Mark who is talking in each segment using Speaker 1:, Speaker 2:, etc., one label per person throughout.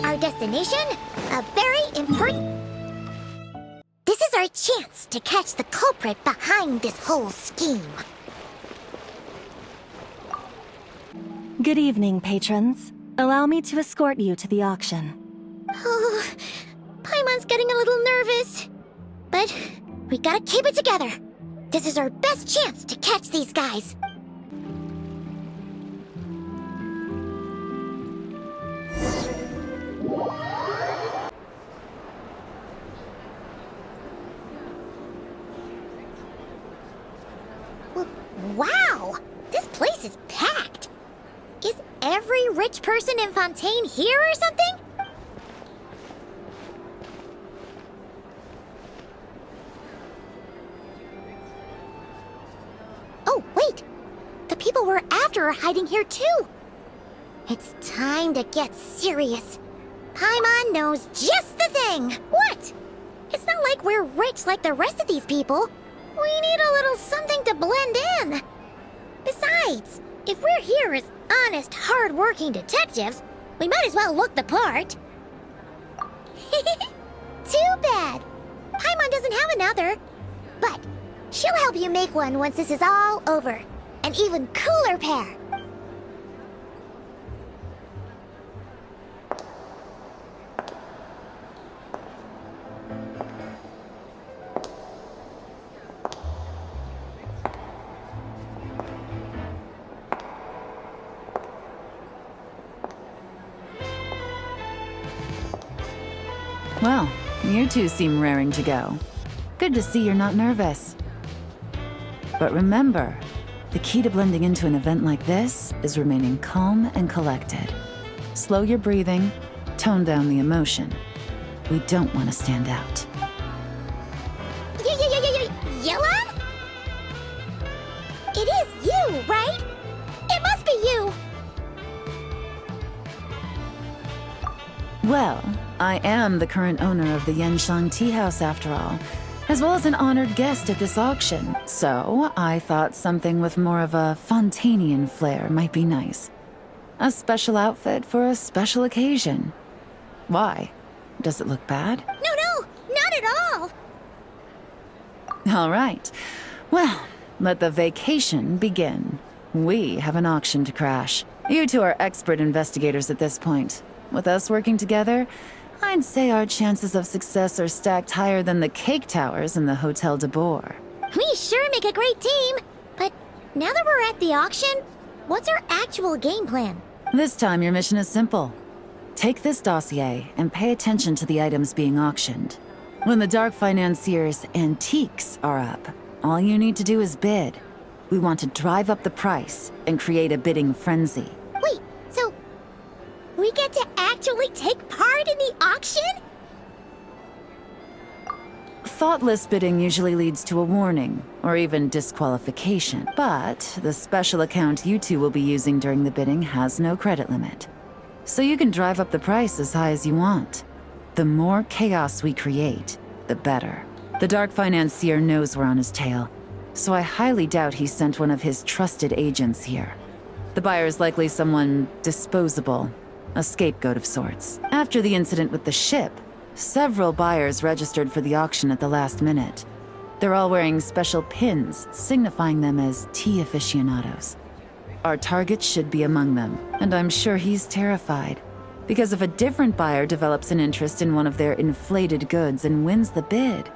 Speaker 1: Our destination? A very important... This is our chance to catch the culprit behind this whole scheme.
Speaker 2: Good evening, patrons. Allow me to escort you to the auction.
Speaker 1: Oh, Paimon's getting a little nervous. But we gotta keep it together. This is our best chance to catch these guys. Wow! This place is packed! Is every rich person in Fontaine here or something? Oh, wait! The people we're after are hiding here too! It's time to get serious. Paimon knows just the thing! What? It's not like we're rich like the rest of these people. We need a little something to blend in. Besides, if we're here as honest, hard-working detectives, we might as well look the part. Too bad. Paimon doesn't have another. But she'll help you make one once this is all over. An even cooler pair.
Speaker 3: Well, you two seem raring to go. Good to see you're not nervous. But remember, the key to blending into an event like this is remaining calm and collected. Slow your breathing, tone down the emotion. We don't want to stand out.
Speaker 1: Yelan? It is you, right? It must be you!
Speaker 3: Well, I am the current owner of the Yenshang Tea House after all, as well as an honored guest at this auction. So, I thought something with more of a Fontainian flair might be nice. A special outfit for a special occasion. Why? Does it look bad?
Speaker 1: No, not at all!
Speaker 3: All right. Well, let the vacation begin. We have an auction to crash. You two are expert investigators at this point. With us working together, I'd say our chances of success are stacked higher than the cake towers in the Hotel de Boer.
Speaker 1: We sure make a great team. But now that we're at the auction, what's our actual game plan?
Speaker 3: This time your mission is simple. Take this dossier and pay attention to the items being auctioned. When the Dark Financier's antiques are up, all you need to do is bid. We want to drive up the price and create a bidding frenzy.
Speaker 1: Wait, so we get to actually take part in the auction?
Speaker 3: Thoughtless bidding usually leads to a warning, or even disqualification. But the special account you two will be using during the bidding has no credit limit. So you can drive up the price as high as you want. The more chaos we create, the better. The Dark Financier knows we're on his tail, so I highly doubt he sent one of his trusted agents here. The buyer is likely someone disposable, a scapegoat of sorts. After the incident with the ship, several buyers registered for the auction at the last minute. They're all wearing special pins, signifying them as tea aficionados. Our target should be among them, and I'm sure he's terrified. Because if a different buyer develops an interest in one of their inflated goods and wins the bid,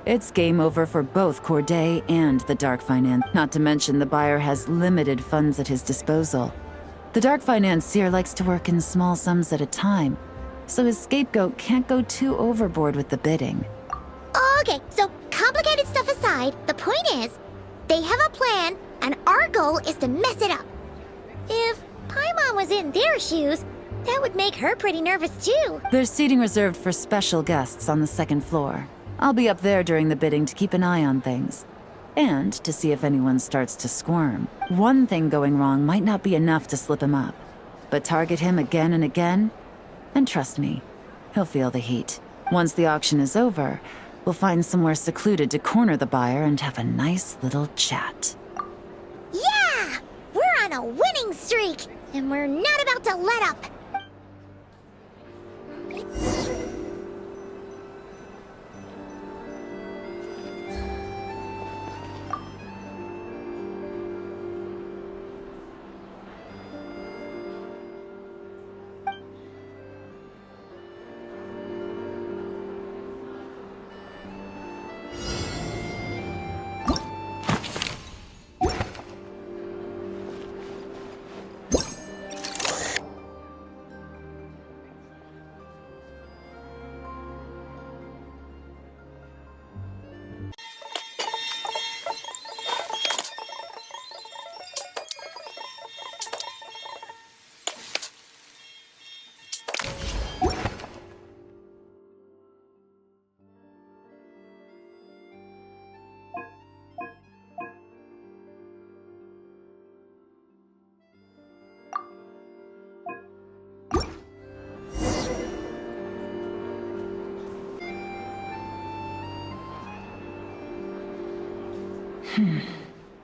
Speaker 3: it's game over for both Corday and the Dark Finance. Not to mention the buyer has limited funds at his disposal. The Dark Financier likes to work in small sums at a time, so his scapegoat can't go too overboard with the bidding.
Speaker 1: Okay, so complicated stuff aside, the point is, they have a plan, and our goal is to mess it up. If Paimon was in their shoes, That would make her pretty nervous too.
Speaker 3: There's seating reserved for special guests on the second floor. I'll be up there during the bidding to keep an eye on things. And to see if anyone starts to squirm. One thing going wrong might not be enough to slip him up. But target him again and again, and trust me, he'll feel the heat. Once the auction is over, we'll find somewhere secluded to corner the buyer and have a nice little chat.
Speaker 1: Yeah! We're on a winning streak, and we're not about to let up.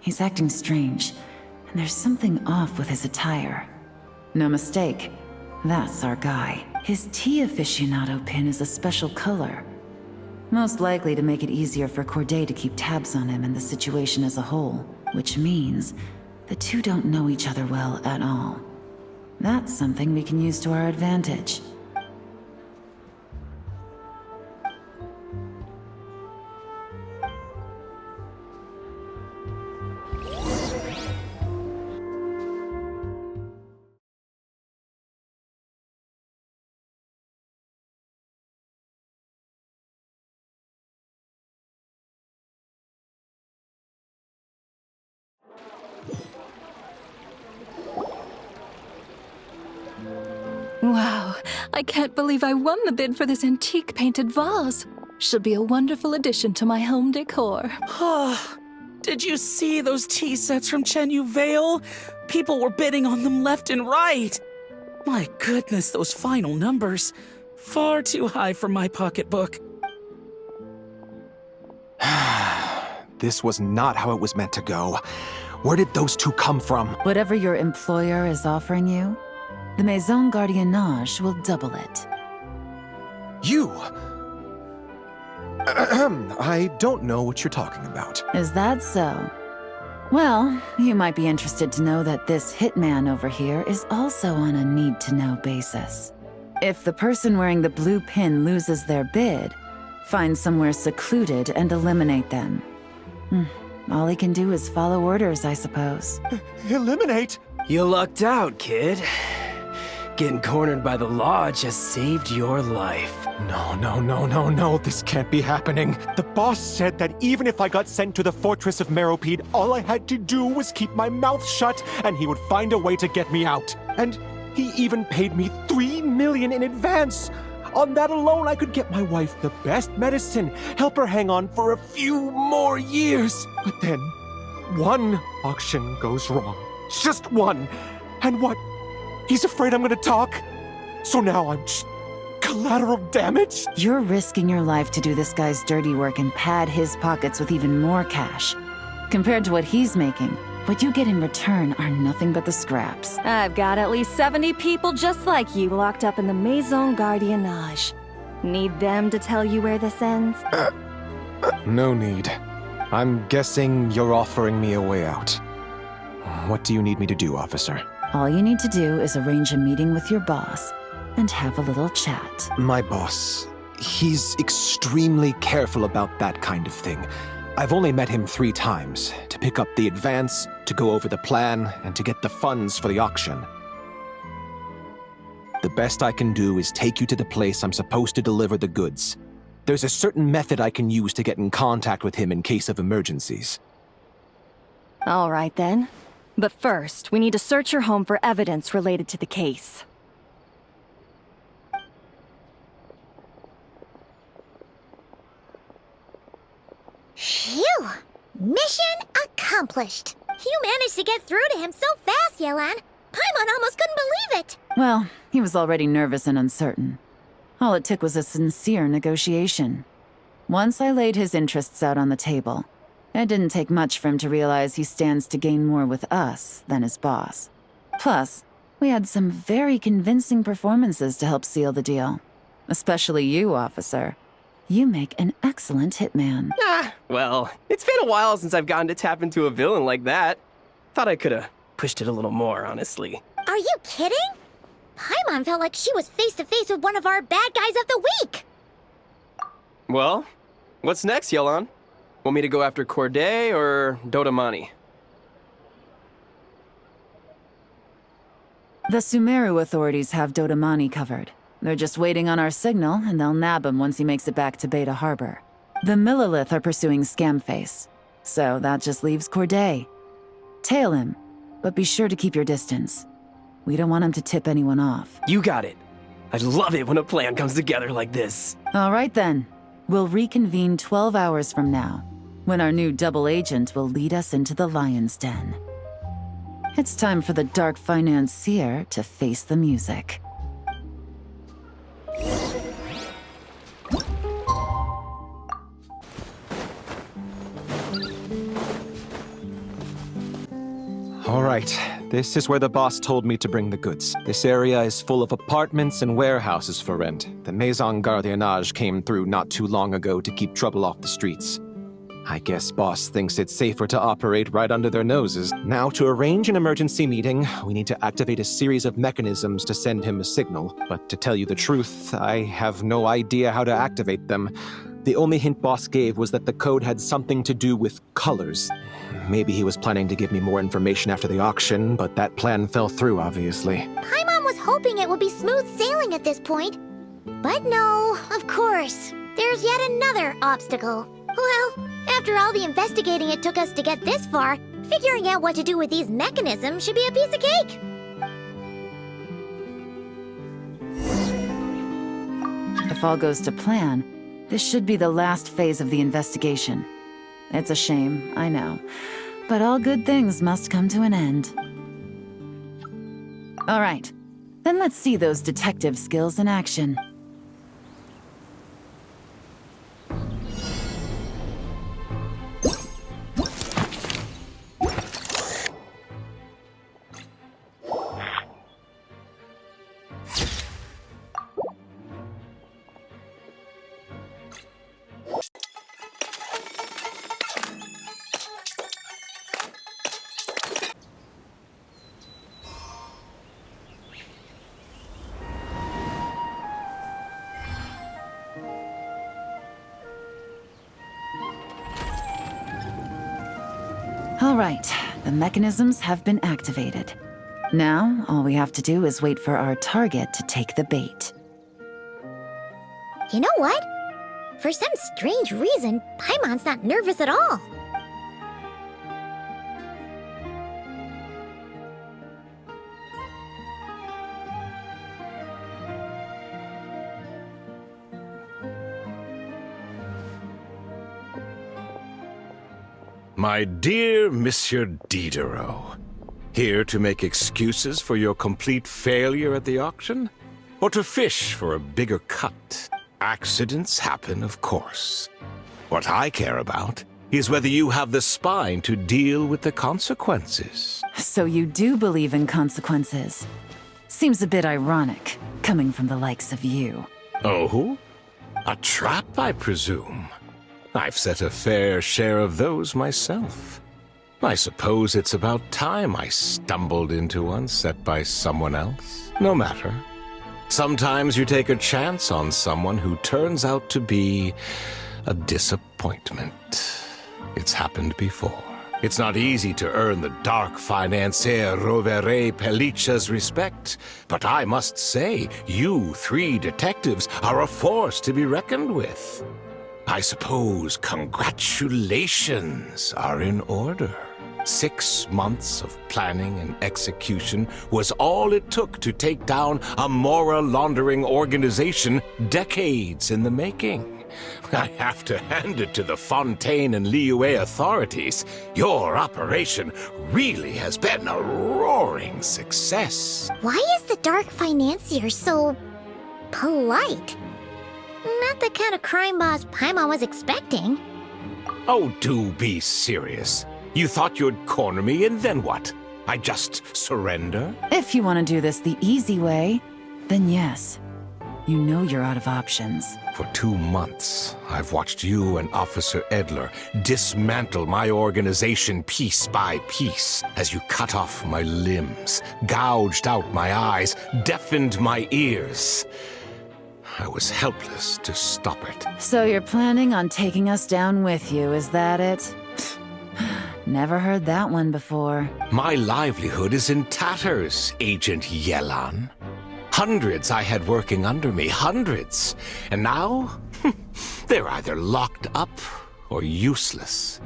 Speaker 3: He's acting strange, and there's something off with his attire. No mistake, that's our guy. His tea aficionado pin is a special color. Most likely to make it easier for Corday to keep tabs on him and the situation as a whole, which means the two don't know each other well at all. That's something we can use to our advantage.
Speaker 2: Wow, I can't believe I won the bid for this antique painted vase. She'll be a wonderful addition to my home decor.
Speaker 4: Did you see those tea sets from Chenyu Vale? People were bidding on them left and right. My goodness, those final numbers. Far too high for my pocketbook.
Speaker 5: This was not how it was meant to go. Where did those two come from?
Speaker 3: Whatever your employer is offering you, the Maison Gardiennage will double it.
Speaker 5: You? I don't know what you're talking about.
Speaker 3: Is that so? Well, you might be interested to know that this hitman over here is also on a need-to-know basis. If the person wearing the blue pin loses their bid, find somewhere secluded and eliminate them. All he can do is follow orders, I suppose.
Speaker 5: Eliminate?
Speaker 6: You lucked out, kid. Getting cornered by the lodge has saved your life.
Speaker 5: No, this can't be happening. The boss said that even if I got sent to the fortress of Meropide, all I had to do was keep my mouth shut and he would find a way to get me out. And he even paid me 3 million in advance. On that alone, I could get my wife the best medicine, help her hang on for a few more years. But then, one auction goes wrong. Just one. And what? He's afraid I'm gonna talk? So now I'm just collateral damage?
Speaker 3: You're risking your life to do this guy's dirty work and pad his pockets with even more cash. Compared to what he's making, what you get in return are nothing but the scraps.
Speaker 2: I've got at least 70 people just like you locked up in the Maison Gardiennage. Need them to tell you where this ends?
Speaker 5: No need. I'm guessing you're offering me a way out. What do you need me to do, officer?
Speaker 3: All you need to do is arrange a meeting with your boss and have a little chat.
Speaker 5: My boss, he's extremely careful about that kind of thing. I've only met him 3 times, to pick up the advance, to go over the plan, and to get the funds for the auction. The best I can do is take you to the place I'm supposed to deliver the goods. There's a certain method I can use to get in contact with him in case of emergencies.
Speaker 2: All right then. But first, we need to search your home for evidence related to the case.
Speaker 1: Phew! Mission accomplished. You managed to get through to him so fast, Yelan. Paimon almost couldn't believe it.
Speaker 3: Well, he was already nervous and uncertain. All it took was a sincere negotiation. Once I laid his interests out on the table, it didn't take much for him to realize he stands to gain more with us than his boss. Plus, we had some very convincing performances to help seal the deal. Especially you, officer. You make an excellent hitman.
Speaker 6: Well, it's been a while since I've gotten to tap into a villain like that. Thought I could have pushed it a little more, honestly.
Speaker 1: Are you kidding? Paimon felt like she was face to face with one of our bad guys of the week.
Speaker 6: Well, what's next, Yelan? Want me to go after Corday or Dodamani?
Speaker 3: The Sumeru authorities have Dodamani covered. They're just waiting on our signal, and they'll nab him once he makes it back to Beta Harbor. The Millilith are pursuing Scamface, so that just leaves Corday. Tail him, but be sure to keep your distance. We don't want him to tip anyone off.
Speaker 6: You got it. I love it when a plan comes together like this.
Speaker 3: All right then. We'll reconvene 12 hours from now, when our new double agent will lead us into the Lion's Den. It's time for the dark financier to face the music.
Speaker 5: All right, this is where the boss told me to bring the goods. This area is full of apartments and warehouses for rent. The Maison Gardiennage came through not too long ago to keep trouble off the streets. I guess boss thinks it's safer to operate right under their noses. Now, to arrange an emergency meeting, we need to activate a series of mechanisms to send him a signal. But to tell you the truth, I have no idea how to activate them. The only hint boss gave was that the code had something to do with colors. Maybe he was planning to give me more information after the auction, but that plan fell through, obviously.
Speaker 1: Paimon was hoping it would be smooth sailing at this point. But no, of course. There's yet another obstacle. Well, after all the investigating it took us to get this far, figuring out what to do with these mechanisms should be a piece of cake.
Speaker 3: If all goes to plan, this should be the last phase of the investigation. It's a shame, I know, but all good things must come to an end. All right, then let's see those detective skills in action. All right, the mechanisms have been activated. Now, all we have to do is wait for our target to take the bait.
Speaker 1: You know what? For some strange reason, Paimon's not nervous at all.
Speaker 7: My dear Monsieur Diderot, here to make excuses for your complete failure at the auction? Or to fish for a bigger cut? Accidents happen, of course. What I care about is whether you have the spine to deal with the consequences.
Speaker 3: So you do believe in consequences. Seems a bit ironic, coming from the likes of you.
Speaker 7: Oh? A trap, I presume? I've set a fair share of those myself. I suppose it's about time I stumbled into one set by someone else. No matter. Sometimes you take a chance on someone who turns out to be a disappointment. It's happened before. It's not easy to earn the dark financier Rovere Pelliccia's respect, but I must say, you three detectives are a force to be reckoned with. I suppose congratulations are in order. 6 months of planning and execution was all it took to take down a moral laundering organization decades in the making. I have to hand it to the Fontaine and Liyue authorities. Your operation really has been a roaring success.
Speaker 1: Why is the Dark Financier so polite? Not the kind of crime boss Paimon was expecting.
Speaker 7: Oh, do be serious. You thought you'd corner me, and then what? I just surrender?
Speaker 3: If you want to do this the easy way, then yes. You know you're out of options.
Speaker 7: For 2 months, I've watched you and Officer Edler dismantle my organization piece by piece as you cut off my limbs, gouged out my eyes, deafened my ears. I was helpless to stop it.
Speaker 3: So you're planning on taking us down with you, is that it? Never heard that one before.
Speaker 7: My livelihood is in tatters, Agent Yelan. Hundreds I had working under me, hundreds. And now, they're either locked up or useless.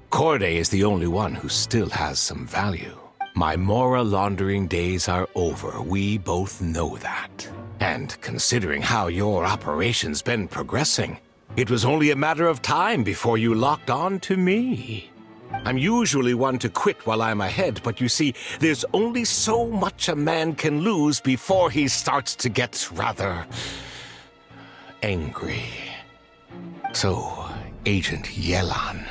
Speaker 7: Corday is the only one who still has some value. My Mora laundering days are over, we both know that. And considering how your operation's been progressing, it was only a matter of time before you locked on to me. I'm usually one to quit while I'm ahead, but you see, there's only so much a man can lose before he starts to get rather angry. So, Agent Yelan,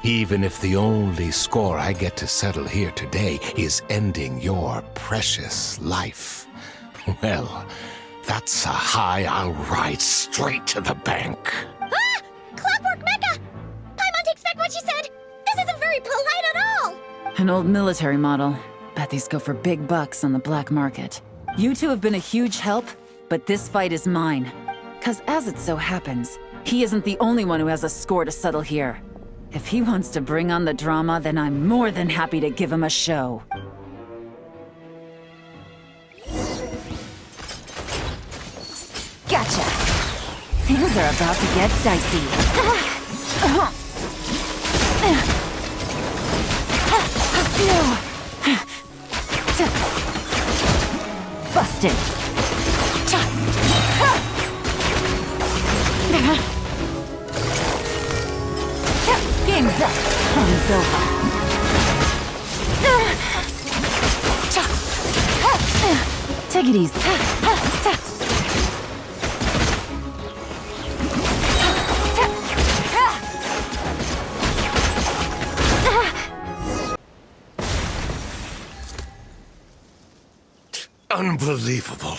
Speaker 7: even if the only score I get to settle here today is ending your precious life, well, that's a high I'll ride straight to the bank.
Speaker 1: Ah! Clockwork Mecha! Paimon takes back what she said! This isn't very polite at all!
Speaker 3: An old military model. Bet these go for big bucks on the black market. You two have been a huge help, but this fight is mine. 'Cause as it so happens, he isn't the only one who has a score to settle here. If he wants to bring on the drama, then I'm more than happy to give him a show. Gotcha! Things are about to get dicey. Busted! Game's up! Fun's over! Take it easy.
Speaker 7: Unbelievable.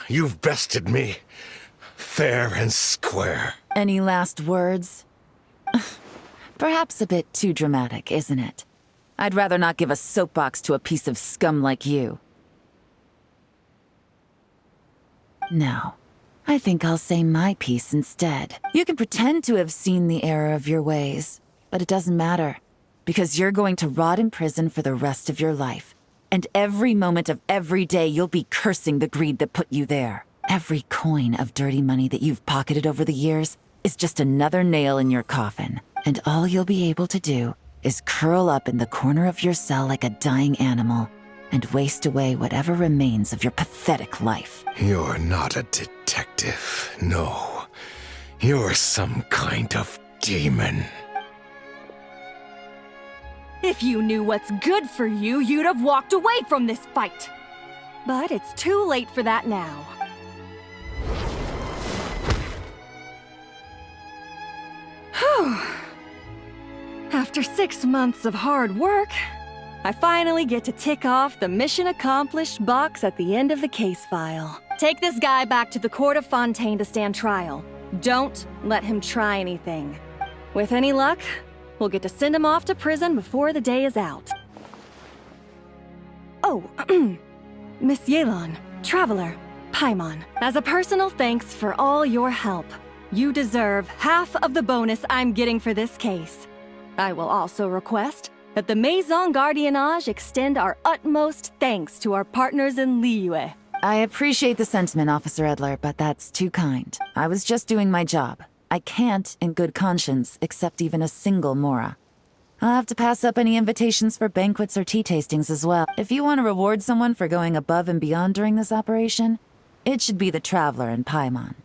Speaker 7: You've bested me, fair and square.
Speaker 3: Any last words? Perhaps a bit too dramatic, isn't it? I'd rather not give a soapbox to a piece of scum like you. No. I think I'll say my piece instead. You can pretend to have seen the error of your ways, but it doesn't matter, because you're going to rot in prison for the rest of your life. And every moment of every day you'll be cursing the greed that put you there. Every coin of dirty money that you've pocketed over the years is just another nail in your coffin. And all you'll be able to do is curl up in the corner of your cell like a dying animal and waste away whatever remains of your pathetic life.
Speaker 7: You're not a detective, no. You're some kind of demon.
Speaker 8: If you knew what's good for you, you'd have walked away from this fight. But it's too late for that now. Whew. After 6 months of hard work, I finally get to tick off the mission accomplished box at the end of the case file. Take this guy back to the court of Fontaine to stand trial. Don't let him try anything. With any luck, we'll get to send him off to prison before the day is out. Oh, Miss Yelan, Traveler, Paimon, as a personal thanks for all your help, you deserve half of the bonus I'm getting for this case. I will also request that the Maison Gardiennage extend our utmost thanks to our partners in Liyue.
Speaker 3: I appreciate the sentiment, Officer Edler, but that's too kind. I was just doing my job. I can't, in good conscience, accept even a single Mora. I'll have to pass up any invitations for banquets or tea tastings as well. If you want to reward someone for going above and beyond during this operation, it should be the Traveler and Paimon.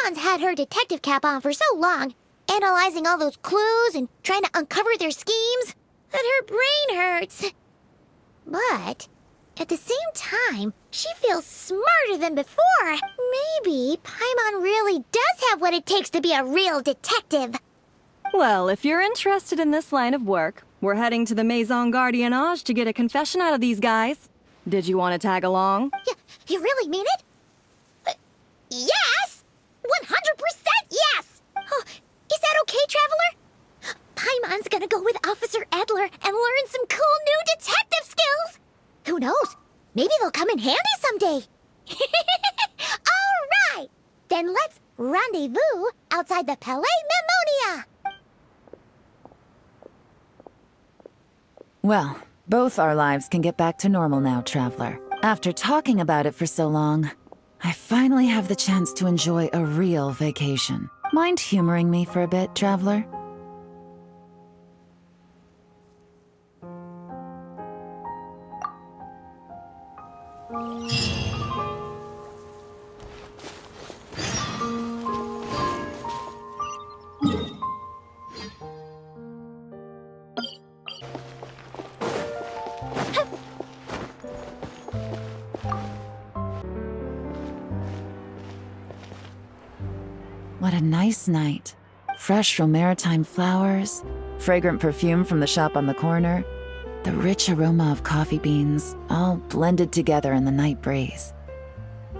Speaker 1: Paimon's had her detective cap on for so long, analyzing all those clues and trying to uncover their schemes, that her brain hurts. But at the same time, she feels smarter than before. Maybe Paimon really does have what it takes to be a real detective.
Speaker 8: Well, if you're interested in this line of work, we're heading to the Maison Gardiennage to get a confession out of these guys. Did you want to tag along?
Speaker 1: You really mean it? Yes! 100% yes! Oh, is that okay, Traveler? Paimon's gonna go with Officer Adler and learn some cool new detective skills! Who knows? Maybe they'll come in handy someday. All right! Then let's rendezvous outside the Palais Memonia!
Speaker 3: Well, both our lives can get back to normal now, Traveler. After talking about it for so long, I finally have the chance to enjoy a real vacation. Mind humoring me for a bit, Traveler? What a nice night. Fresh from maritime flowers, fragrant perfume from the shop on the corner, the rich aroma of coffee beans, all blended together in the night breeze.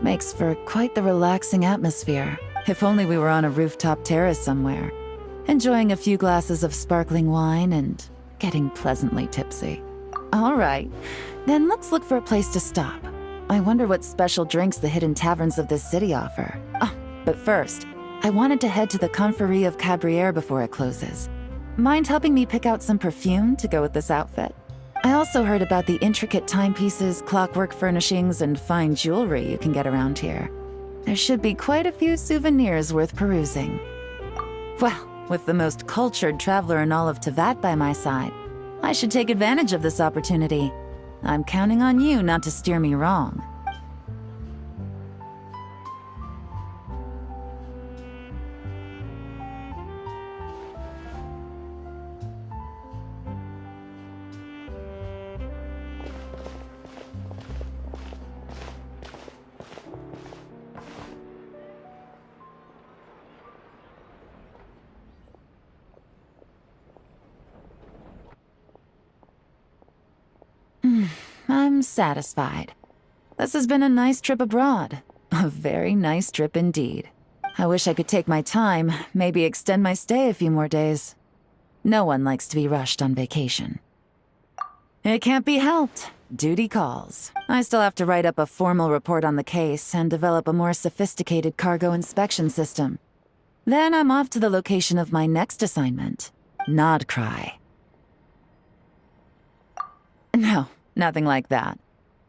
Speaker 3: Makes for quite the relaxing atmosphere. If only we were on a rooftop terrace somewhere, enjoying a few glasses of sparkling wine and getting pleasantly tipsy. All right, then let's look for a place to stop. I wonder what special drinks the hidden taverns of this city offer. Oh, but first, I wanted to head to the Confrérie of Cabrières before it closes. Mind helping me pick out some perfume to go with this outfit? I also heard about the intricate timepieces, clockwork furnishings, and fine jewelry you can get around here. There should be quite a few souvenirs worth perusing. Well, with the most cultured traveler in all of Teyvat by my side, I should take advantage of this opportunity. I'm counting on you not to steer me wrong. I'm satisfied. This has been a nice trip abroad. A very nice trip indeed. I wish I could take my time, maybe extend my stay a few more days. No one likes to be rushed on vacation. It can't be helped. Duty calls. I still have to write up a formal report on the case and develop a more sophisticated cargo inspection system. Then I'm off to the location of my next assignment, Nodcry. No, nothing like that.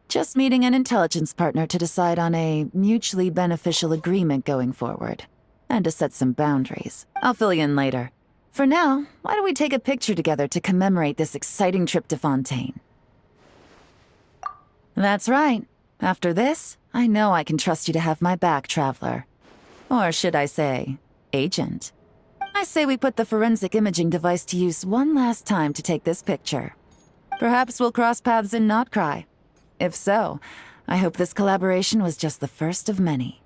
Speaker 3: Just meeting an intelligence partner to decide on a mutually beneficial agreement going forward, and to set some boundaries. I'll fill you in later. For now, why don't we take a picture together to commemorate this exciting trip to Fontaine? That's right. After this, I know I can trust you to have my back, Traveler. Or should I say, Agent. I say we put the forensic imaging device to use one last time to take this picture. Perhaps we'll cross paths in Nodcry. If so, I hope this collaboration was just the first of many.